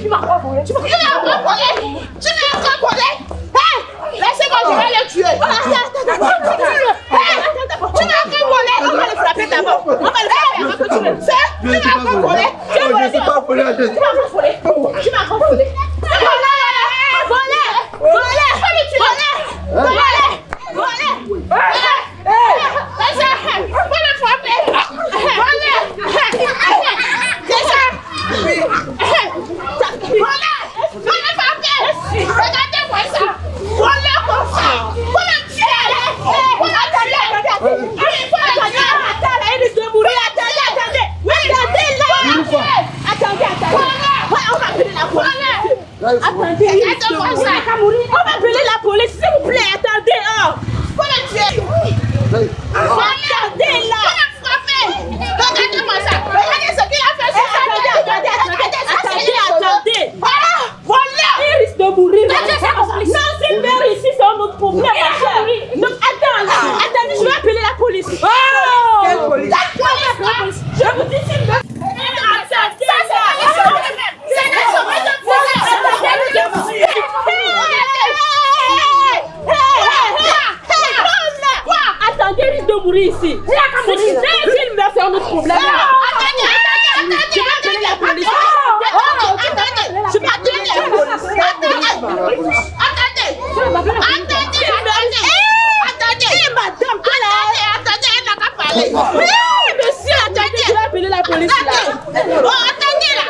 Tu m'as encore volé. Tu m'as encore volé. Tu m'as encore volé. Laissez-moi, je vais le tuer. Tu m'as encore volé. On va le frapper d'abord. On va le frapper. Tu m'as encore volé. Tu m'as encore volé. Tu m'as encore volé. Regardez-moi ça. Voleur comme ça. Faut le tuer. Faut le tuer. Il risque de mourir. Attendez. Attendez. On va appeler la police. Attendez, regardez-moi ça. On va appeler la police, s'il vous plaît. Attendez. Faut le tuer. Regardez là. Faut le frapper. Regardez-moi ça. Regardez ce qu'il a fait. Attendez. Voleur. Il risque de mourir. Non, c'est une mère ici, c'est un autre problème, ma chère. Donc, attendez, je vais appeler la police. Quelle police? La police. Je vous dis, c'est une mère. Attendez, il risque de mourir ici. S'il meurt, c'est un autre problème. Attendez. Je vais appeler la police. Je vais appeler la police. Attendez. Madame, attendez, elle n'a pas parlé. Monsieur, attendez, je vais appeler la police là. Attendez là.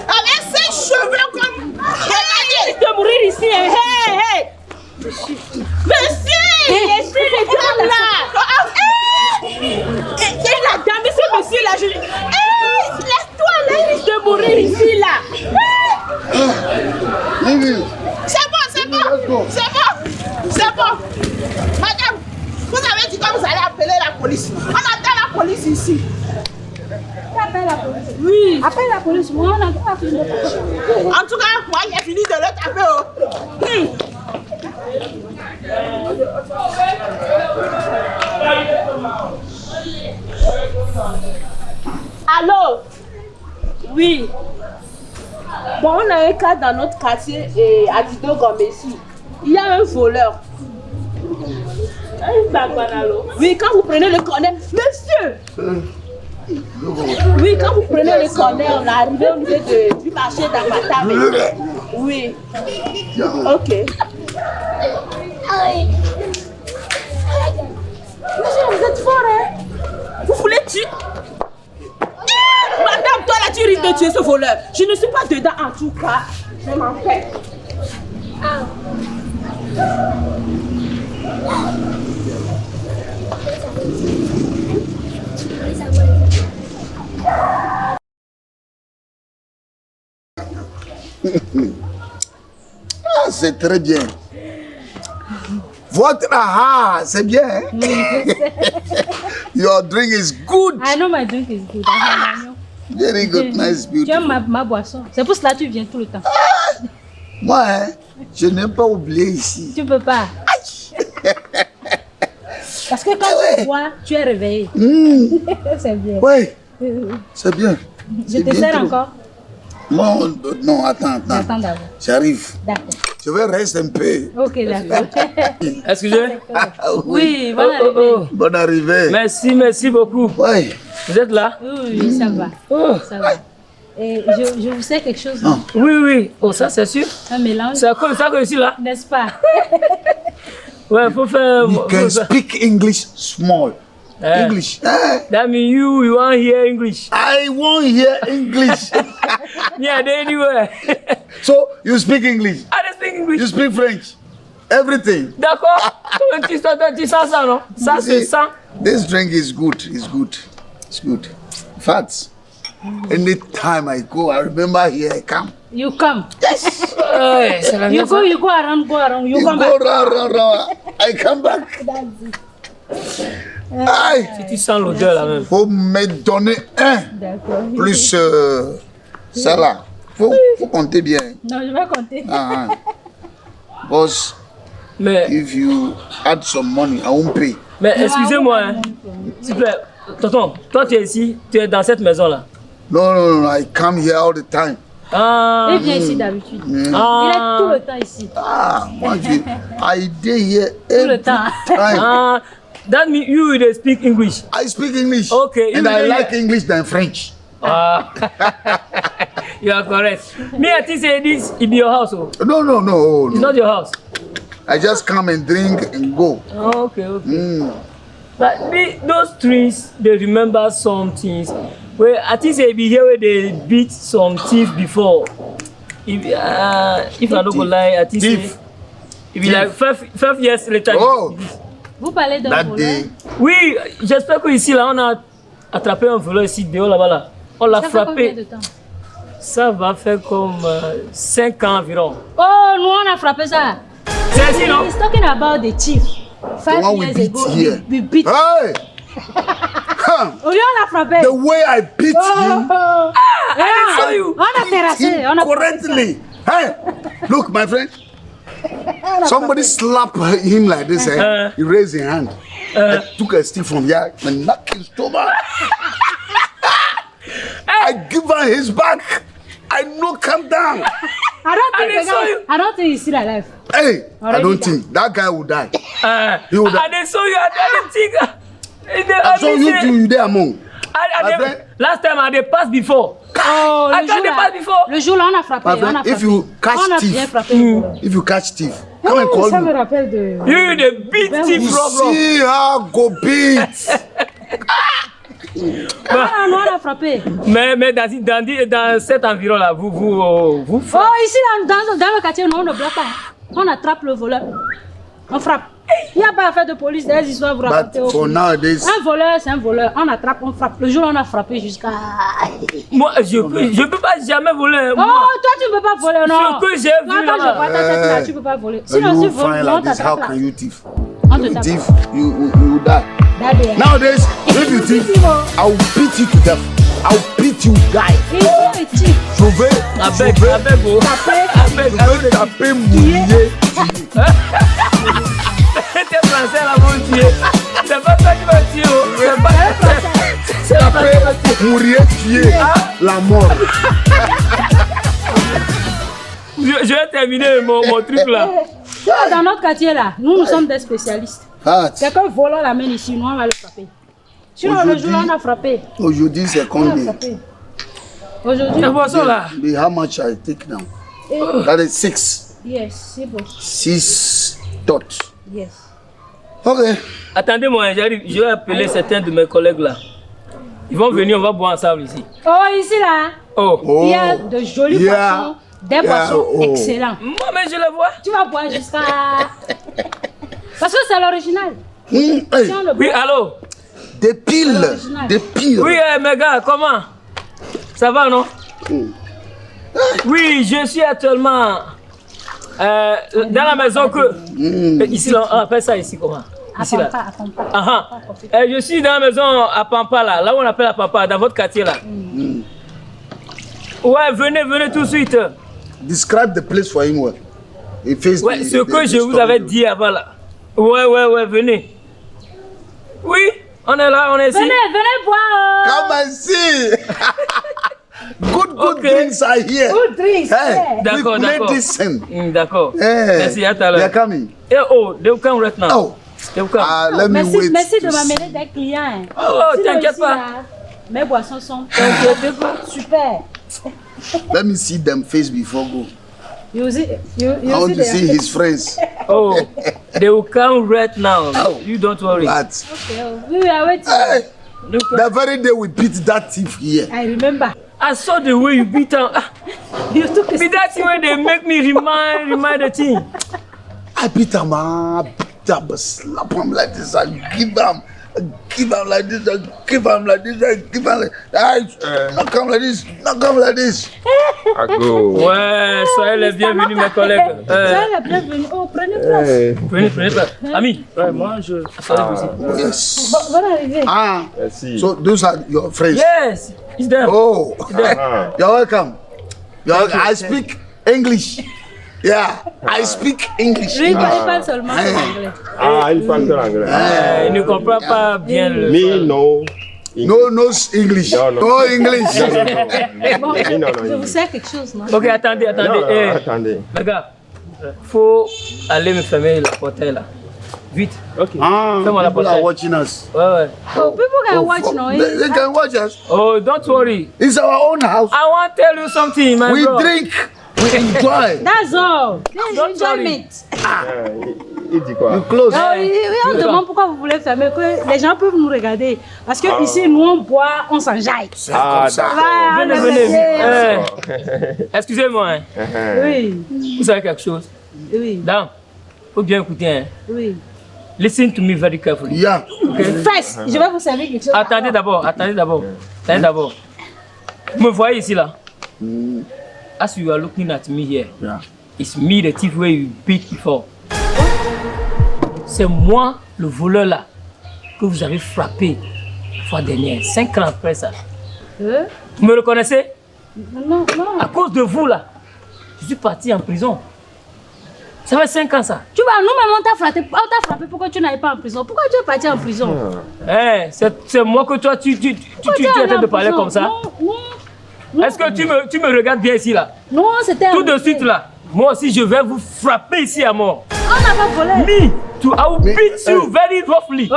Avec ses cheveux comme. Regardez, il risque de mourir ici. Monsieur, laissez les dames là. Et la dame, ce monsieur là, laisse-toi là, il risque de mourir ici là. C'est bon. Madame, vous avez dit que vous allez appeler la police. On attend la police ici. Appelle la police. Oui. Appelle la police. Moi, on attend la police. En tout cas, moi, j'ai fini de le taper. Allô? Oui. Bon, on a un cas dans notre quartier et à Dido-Gombessi. Il y a un voleur. Oui, quand vous prenez le corner, monsieur! Oui, quand vous prenez le corner, on est arrivé au niveau du marché d'Amata. Oui. Ok. Monsieur, vous êtes fort, hein? Vous voulez tuer? Madame, toi là, tu risques de tuer ce voleur. Je ne suis pas dedans en tout cas. Je m'en fais. C'est très bien. Votre c'est bien. Hein? Your drink is good. I know my drink is good. Very good, nice, beautiful. Tu aimes ma boisson. C'est pour cela que tu viens tout le temps. Moi, hein, je n'ai pas oublié ici. Tu peux pas. Parce que quand tu bois, tu es réveillé. C'est bien. Oui, c'est bien. Je te sers encore. Non, attends. Attends d'abord. J'arrive. D'accord. Je vais rester un peu. Ok, d'accord. Excusez. Oui, bonne arrivée. Bonne arrivée. Merci beaucoup. Oui. Vous êtes là? Oui, ça va. Ça va. Et je vous sais quelque chose. Non. Oui. Oh, ça c'est sûr. Un mélange. C'est comme ça que je suis là. N'est-ce pas? Ouais, faut faire. You can speak English small. English. That means you want to hear English. I won't hear English. Yeah, anywhere. So you speak English. I don't speak English. You speak French. Everything. D'accord. Tu sens ça, non? Ça se sent. This drink is good. It's good. It's good. In fact, anytime I go, I remember here I come. You come. Yes. You go around. You come go back. round. I come back. Aïe. Si tu sens l'odeur là même. Faut me donner un. Plus ça là. Faut compter bien. Non, je vais compter. Boss, Mais, if you add some money, I won't pay. mais excusez-moi, hein. S'il vous plaît. Tonton, toi tu es ici, tu es dans cette maison là. No, I come here all the time. Il vient ici d'habitude. Il est tout le temps ici. Ah, moi, I did here Tout le temps. time. That means you will speak English. I speak English. Okay. And I like English than French. You are correct. Me, I think say this in your house. Oh. No. It's not your house. I just come and drink and go. Okay. But those trees, they remember some things. Well, I think they be here where they beat some thief before. If I don't go lie, I think Thief. it be like 5 years later. Oh, Vous parlez d'un that voleur? day. Oui, j'espère que ici là on a attrapé un voleur ici dehors là-bas là. On l'a Ça fait combien de frappé. temps? Ça va faire comme 5 ans environ. Oh, nous on a frappé ça. C'est ici non? He's talking about the chief. 5 one we years beat ago, here. we beat. Hey! Come. Oh, lui on l'a frappé. The way I beat him, I saw you. On a terrassé, on a correctly. Hey, look, my friend. Somebody slapped him like this. He raised his hand. I took a stick from here and knocked his stomach. I give her his back. I knock him down. I don't think he's still alive. Hey, I Already don't done. think that guy will die. He would have- I didn't saw you. I didn't think. I saw you two, you there among. My friend. Last time I did pass before. Oh, I can't pass before. le jour là, on a frappé. My friend, On a if frappé. you catch On a bien thief, frappé. le voleur. if you catch thief, come and call Ça me me. rappelle de... You the big thief You rob. see how go beat. Ah, non, on a frappé. Mais dans cet environ là, vous Oh, ici, dans le quartier, nous, on ne bloque pas. On attrape le voleur. On frappe. Il n'y a pas affaire de police, des histoires à vous raconter. But for nowadays, Un voleur, c'est un voleur. On attrape, on frappe. Le jour, on a frappé jusqu'à... moi je peux pas jamais voler. Oh, Moi, toi, tu ne peux pas voler, non. Ce que j'ai vu Attends, je là. vois ta tête là, tu ne peux pas voler. when Sinon, you si tu voles, find on like this, how t'attrape can là. you thief? On You te tape. thief, you die. Dadé. Nowadays, if you thief, I will beat you to death. I will beat you, die. Il est petit. Je vais Avec oh. je vais taper mouiller. T'es français là mon Dieu. C'est pas toi qui vas tuer. C'est pas toi qui vas tuer. Taper, mourir, tuer, la mort. Je vais terminer mon truc là. Dans notre quartier là, nous sommes des spécialistes. Fati, Quelqu'un vole la main ici, nous on va le frapper. Sinon le jour là, on a frappé. aujourd'hui c'est On a combien? frappé. Aujourd'hui, La boisson là. The how much I take now? That is 6. yes, c'est bon. 6 dots. Yes. Okay. Attendez-moi, j'arrive. Je vais appeler certains de mes collègues là. Ils vont venir, on va boire ensemble ici. Oh, ici là, Oh. il y a de jolies boissons, des boissons excellentes. Moi, mais je le vois. Tu vas boire jusqu'à... Parce que c'est l'original. Hey, Si on le Oui, boit, allô? des piles, des piles. Oui, mes gars, comment? Ça va, non? Oui, je suis actuellement dans la maison que... Ici, là, on appelle ça ici comment? Ici, là. attends pas. Ah, ah. Je suis dans la maison à Pampa, là où on appelle à Pampa, dans votre quartier, là. Ouais, venez tout de suite. Describe the place for him well. He faced Ouais, the- ce the- que the je vous story. avais dit avant, là. Ouais, venez. Oui, on est là, on est ici. Venez boire. Come and see. Good Okay. drinks are here. Good drinks, Hey, yeah. D'accord, we play d'accord. this scene. D'accord. Hey, Merci, à tout à they are l'heure. coming. Eh oh, they will come right now. Oh, They will come. let me wait. Merci de to m'amener see. des clients. Hein. Oh, Sinon, t'inquiète ici, pas. là, mes boissons sont super. Let me see them face before go. You see, I want to see his friends. Oh, they will come right now. Oh. You don't worry. But We are waiting. hey, Look, the very day we beat that thief here. I remember. I saw the way you beat them. You took a Be that thing when they make me remind the thing. I beat him, slap him like this, I give him like this, I give him like this, I give him like this. Knock him like this, knock him like this. Ouais, soyez les bienvenus, mes collègues. Soyez la bienvenue. Oh, prenez place. Prenez place. Ami, moi je. Yes. Bonne arrivée. Ah, so those are your friends. Yes, it's them. Oh, you're welcome. I speak English. Yeah, I speak English. Lui, il parle seulement anglais. Ah, il parle de l'anglais. Il ne comprend pas bien le. Me, no. No English. No English. Bon, je vous sers quelque chose, non? Ok, attendez. Attendez. Les gars, faut aller me fermer la porte là. Vite. Ok. Fais-moi la People porte. are watching us. Ouais. Oh, people can watch, no? They can watch us. Oh, don't worry. It's our own house. I want to tell you something, my We bro. drink. We enjoy. That's all. Don't Enjoyment. Il dit quoi? You close. On demande pourquoi vous voulez fermer, que les gens peuvent nous regarder. Parce que ici, nous, on boit, on s'enjaille. Ah, d'accord. Venez. Excusez-moi. Hein. Oui, Vous savez quelque chose? oui, Dan, faut bien écouter. Hein. oui. Listen to me very carefully. Yeah. First, je vais vous servir quelque chose. Attendez d'abord. Vous me voyez ici là? As you are looking at me here, Yeah. it's me the thief where you beat before. C'est moi le voleur là que vous avez frappé la fois dernière, 5 ans après ça. Vous me reconnaissez? Non, non. À cause de vous là, je suis parti en prison. Ça fait 5 ans ça. Tu vois, nous-mêmes, on t'a frappé pour que tu n'ailles pas en prison. Pourquoi tu es parti en prison? Hey, c'est moi que toi tu es en train de parler comme ça. Non, Est-ce que tu me regardes bien ici là? non, c'était Tout de suite là, moi aussi je vais vous frapper ici à mort. On n'a pas volé. Me, I will beat you very roughly. Oh!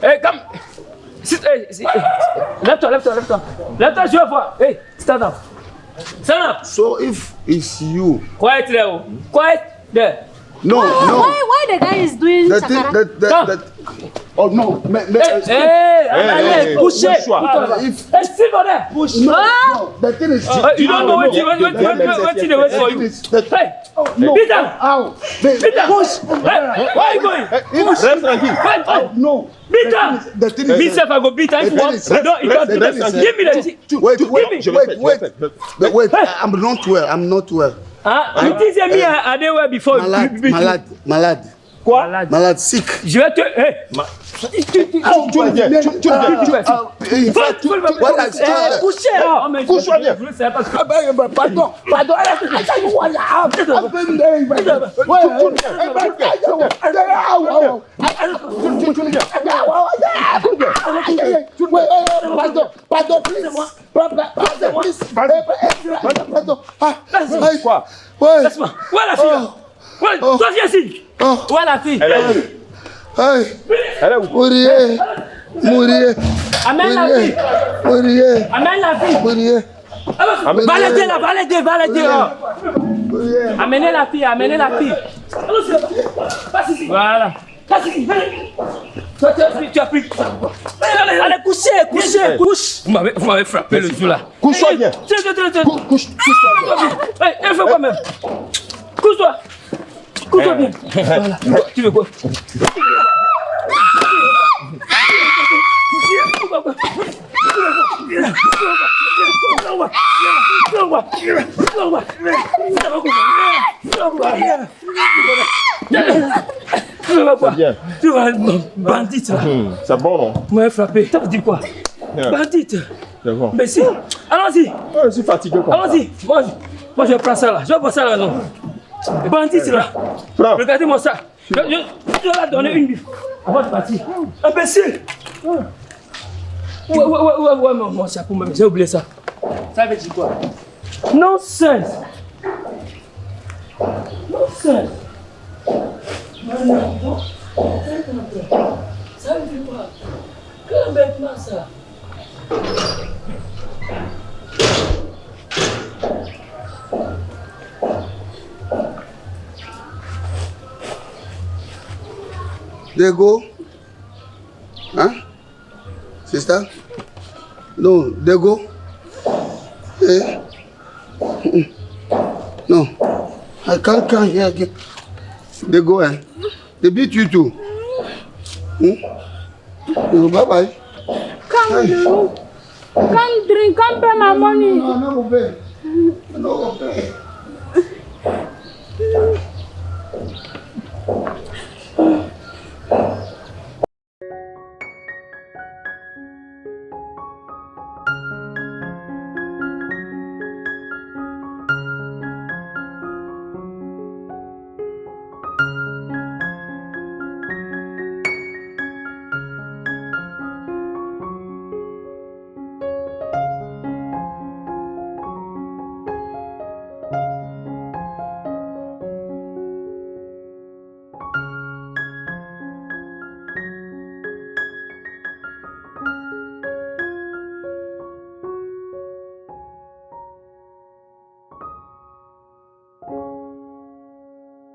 Hey, come. Lève-toi, je vais voir. Hey, stand up. Stand up. So if it's you. Quiet there. Quiet there. No. Why the guy is doing The thing shakara? Oh no. Hey, couchez. If Hey, sit over there. Push. no, the thing is. You don't know what they wait for you. Hey, No. beat them. Ow. Beat them. Push. Hey, where are you going? Reste tranquille. Oh no. Beat them. The thing is. Me self, I go beat them if you want. No, you don't do that. Give me the. Wait. I'm not well. Ah, you think me I dey well before you beat me? Malade. Quoi? Malade, sick. Je vais te. Hey. Couche-toi bien. Pardon. Quoi? Laisse-moi. Où est la fille? Toi viens ici. Où est la fille? Elle est où? Mourir. Amène la fille. Amène la fille. Va l'aider. Amenez la fille. Passe ici. Voilà. Passe ici. Tu as pris. Allez, couche. Vous m'avez frappé le jour là. Couche-toi bien. Tiens. Couche-toi bien. Hey, fais quoi même? Couche-toi bien. Voilà. Tu veux quoi? Bien. Tu vois, bandite là. C'est bon, non? Vous m'avez frappé. Ça veut dire quoi? Bandite. C'est bon. Mais si. Allons-y. Je suis fatigué. Allons-y. Moi je prends ça là. Je vais prendre ça là, non. Bandite là. Prends. Regardez-moi ça. Je vais la donner une biffe avant de partir. Imbécile. Ouais, mon chapeau, j'ai oublié ça. Ça veut dire quoi? Nonsense. Non. Ça veut dire quoi? Quel embêtement ça? Dego? Hein? Sister? No, Dego? No. I can't come here again. Dego, they beat you too. No, bye-bye. Come drink, come pay my money. No, no, no, no,